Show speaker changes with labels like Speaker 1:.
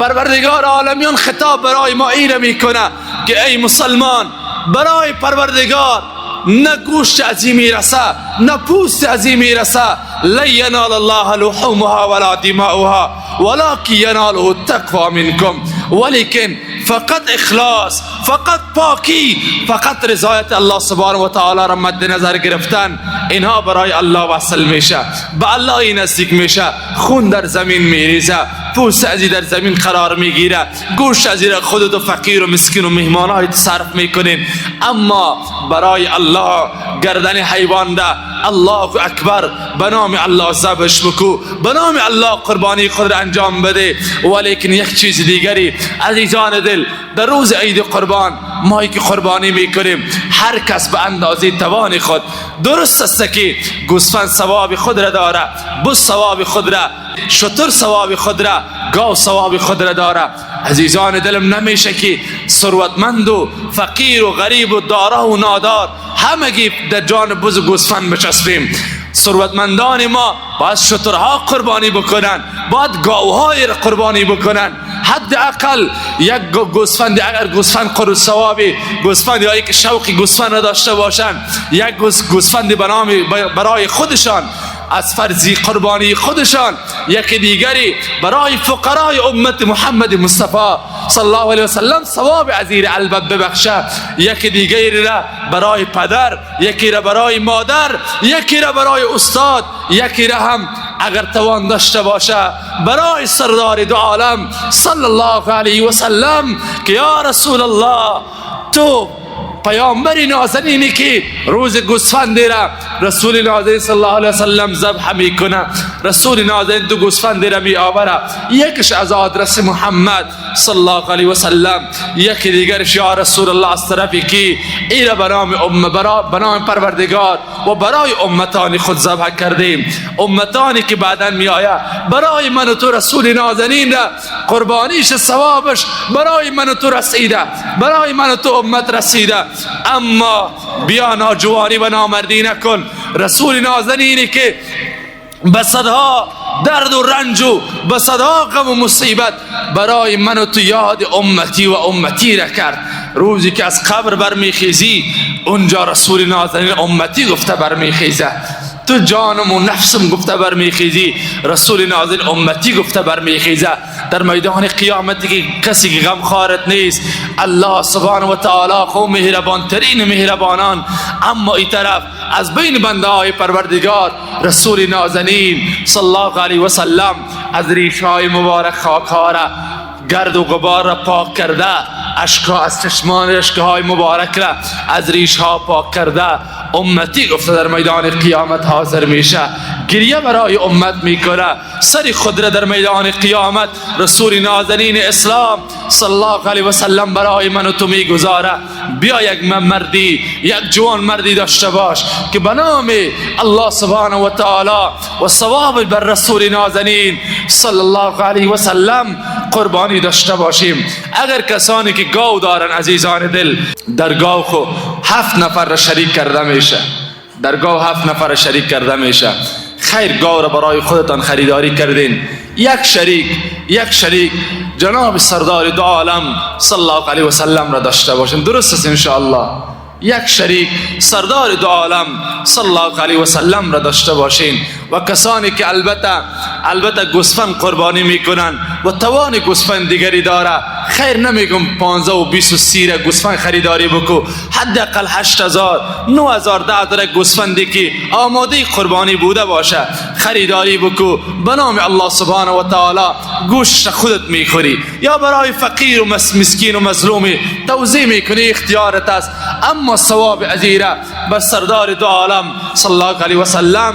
Speaker 1: پروردگار عالمیان خطاب برای ما اینه میکنه که ای مسلمان، برای پروردگار نه گوشت ازی میرسه نه پوست ازی میرسه. لن ینال الله لحومها ولا دماؤها ولکن یناله التقوی منکم. ولیکن فقط اخلاص، فقط پاکی، فقط رضایت الله سبحانه و تعالی را مد نظر گرفتن، اینها برای الله وصل میشه، به الله نزدیک میشه. خون در زمین میریزه، پوست ازی در زمین قرار میگیره، گوشت ازی را خودت و فقیر و مسکین و مهمانهای تصرف میکنین. اما برای الله گردن حیوان ده الله اکبر به نام الله ذبحش بکو، به نام الله قربانی خود را انجام بده. ولیکن یک چیز دیگری عزیزان دل، در روز عید قربان مایی که قربانی میکنیم، هر کس به اندازه توان خود، درست است که گوسفند ثواب خود را داره، بز ثواب خود را، شتر ثواب خود را، گاو ثواب خود را داره. عزیزان دلم نمیشه که ثروتمند و فقیر و غریب و دارا و نادار همگی در جان بز و گوسفند بچسبیم. ثروتمندان ما باید شترها قربانی بکنن، باید گاوهای را قربانی بکنن. حداقل یک گوسفند، اگر گوسفند قرب ثوابی گوسفند یا یک شوق گوسفند داشته باشن، یک گوسفند برای خودشان از فرضی قربانی خودشان، یک دیگری برای فقرای امت محمد مصطفی صلی الله علیه و سلم ثواب عزیر البته ببخشه، یک دیگری را برای پدر، یکی را برای مادر، یکی را برای استاد، یکی را هم اگر توان داشته باشه برای سردار دو عالم صلی الله علیه و سلم که یا رسول الله، تو پیامبر نازنینی که روز گوسفند را رسول نازنین صلی الله علیه و سلم ذبح میکنه، رسول نازنین دو گوسفند را می آوره، یکش از آدرس محمد صلی الله علیه و سلم، یکی دیگرش یا رسول الله از طرفی که ایره به نام پروردگار و برای امتانی خود ذبح کردیم، امتانی که بعدا می آید برای من و تو رسول نازنین را قربانیش ثوابش برای من و تو رسیده، برای من و تو امت رسیده. اما بیا ناجوانی و نامردی نکن. رسول نازنینی که بصدها درد و رنج و بصدها غم و مصیبت برای من و تو یاد امتی و امتی را کرد. روزی که از قبر برمیخیزی اونجا رسول نازنین امتی گفته برمیخیزه، تو جانم و نفسم گفته برمیخیزی، رسول نازنین امتی گفته برمیخیزه. در میدان قیامتی که کسی که غم خارت نیست، الله سبحانه و تعالی خو مهربان ترین مهربانان، اما این طرف از بین بنده های پروردگار رسول نازنین صلی الله علیه و سلم از ریش های مبارک خاک ها را، گرد و غبار را پاک کرده، اشکها از چشمان اشکهای مبارک را از ریش ها پاک کرده، امتی گفته در میدان قیامت حاضر میشه، گریه برای امت میکنه، سر خود را در میدان قیامت رسول نازنین اسلام صلی الله علیه و سلم برای من و تو میگذاره. بیا یک مردی، یک جوان مردی داشته باش که به نام الله سبحانه و تعالی و ثواب بر رسول نازنین صلی الله علیه و سلم قربانی داشته باشیم. اگر کسانی که گاو دارن عزیزان دل، در گاو خو 7 نفر را شریک کرده میشه، در گاو 7 نفر را شریک کرده میشه. خیر گاو را برای خودتان خریداری کردین، یک شریک جناب سردار دو عالم صلی الله علیه و سلم را داشته باشین. درست است انشاءالله، یک شریک سردار دو عالم صلی الله علیه و سلم را داشته باشین. و کسانی که البته گوسفند قربانی میکنن و توان گوسفند دیگری داره، خیر نمیگم 15 و 20 و 30 گوسفند خریداری بکو، حداقل 8000 9000 10 گوسفندی که آماده قربانی بوده باشه خریداری بکو، به نام الله سبحانه و تعالی گوشت خودت میخوری یا برای فقیر و مسکین و مظلومی توزیع میکنی، اختیارت است. اما ثواب عزیره بر سردار دو عالم صلی الله علیه و سلم